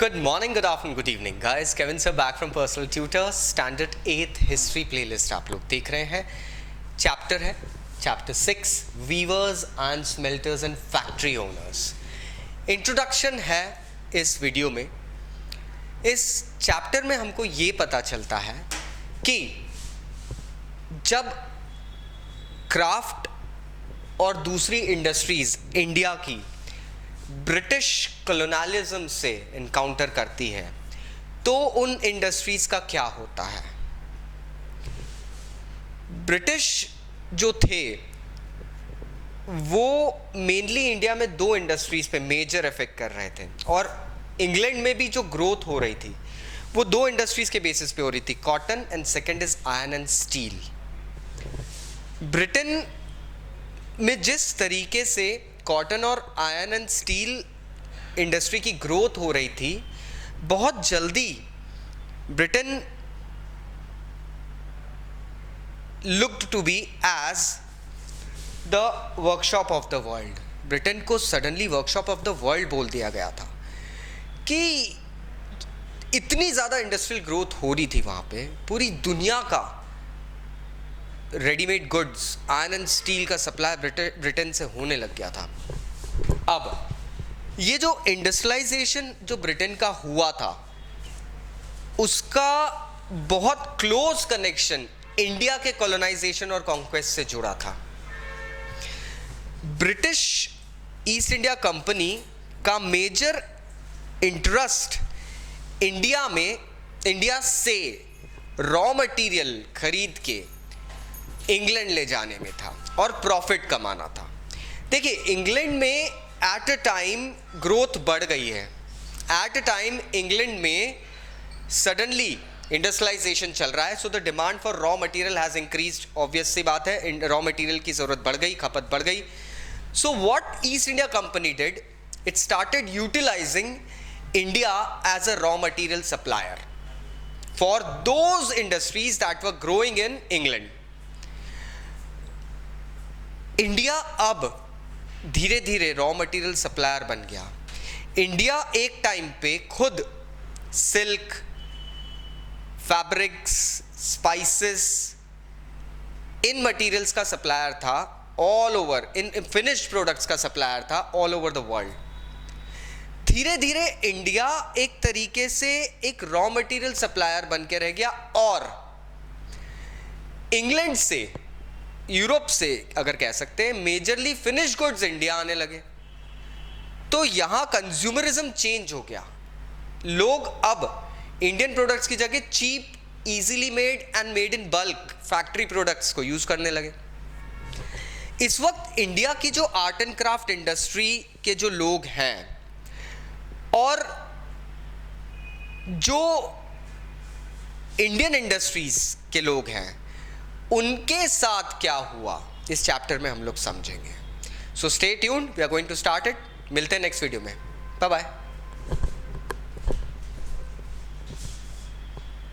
Good morning, good afternoon, good evening, guys. Kevin sir back from Personal Tutor, Standard 8th History Playlist आप लोग देख रहे हैं. Chapter है chapter 6 weavers and smelters and factory owners. Introduction है इस video में. इस चैप्टर में हमको ये पता चलता है कि जब क्राफ्ट और दूसरी इंडस्ट्रीज इंडिया की ब्रिटिश कॉलोनियलिज्म से इनकाउंटर करती है तो उन इंडस्ट्रीज का क्या होता है. ब्रिटिश जो थे वो मेनली इंडिया में दो इंडस्ट्रीज पे मेजर इफेक्ट कर रहे थे और इंग्लैंड में भी जो ग्रोथ हो रही थी वो दो इंडस्ट्रीज के बेसिस पे हो रही थी, cotton and second is iron and steel. Britain में जिस तरीके से कॉटन और आयरन एंड स्टील इंडस्ट्री की ग्रोथ हो रही थी, बहुत जल्दी Britain looked to be as the workshop of the world. Britain को suddenly workshop of the world बोल दिया गया था कि इतनी ज़्यादा इंडस्ट्रियल ग्रोथ हो रही थी वहाँ पे. पूरी दुनिया का readymade goods, iron and steel का सप्लाई ब्रिटेन से होने लग गया था. अब ये जो इंडस्ट्रियलाइजेशन जो ब्रिटेन का हुआ था उसका बहुत क्लोज कनेक्शन इंडिया के कॉलोनाइजेशन और कॉन्क्वेस्ट से जुड़ा था. ब्रिटिश ईस्ट इंडिया कंपनी का मेजर इंटरेस्ट इंडिया से रॉ मटेरियल खरीद के इंग्लैंड ले जाने में था और प्रॉफिट कमाना था. देखिए, इंग्लैंड में एट अ टाइम ग्रोथ बढ़ गई है. एट अ टाइम इंग्लैंड में सडनली इंडस्ट्रियलाइजेशन चल रहा है, so the demand for raw material has increased. Obvious सी बात है, रॉ मटेरियल की ज़रूरत बढ़ गई, खपत बढ़ गई. So what East India Company did, it started utilising India as a raw material supplier for those industries that were growing in England. India अब धीरे धीरे रॉ मटेरियल सप्लायर बन गया. इंडिया एक टाइम पे खुद सिल्क, फैब्रिक्स, स्पाइसेस, इन materials का supplier था ऑल ओवर. इन फिनिश्ड प्रोडक्ट्स का सप्लायर था ऑल ओवर द वर्ल्ड. धीरे धीरे इंडिया एक तरीके से एक रॉ मटेरियल सप्लायर बन के रह गया और इंग्लैंड से, यूरोप से अगर कह सकते हैं, मेजरली फिनिश गुड्स इंडिया आने लगे. तो यहां कंज्यूमरिज्म चेंज हो गया. लोग अब इंडियन प्रोडक्ट्स की जगह cheap, easily made and made in bulk factory products को यूज करने लगे. इस वक्त इंडिया की जो आर्ट एंड क्राफ्ट इंडस्ट्री के जो लोग हैं और जो इंडियन इंडस्ट्रीज के लोग हैं उनके साथ क्या हुआ इस चैप्टर में हम लोग समझेंगे. So stay tuned, we are going to start it. मिलते हैं नेक्स्ट वीडियो में. Bye bye.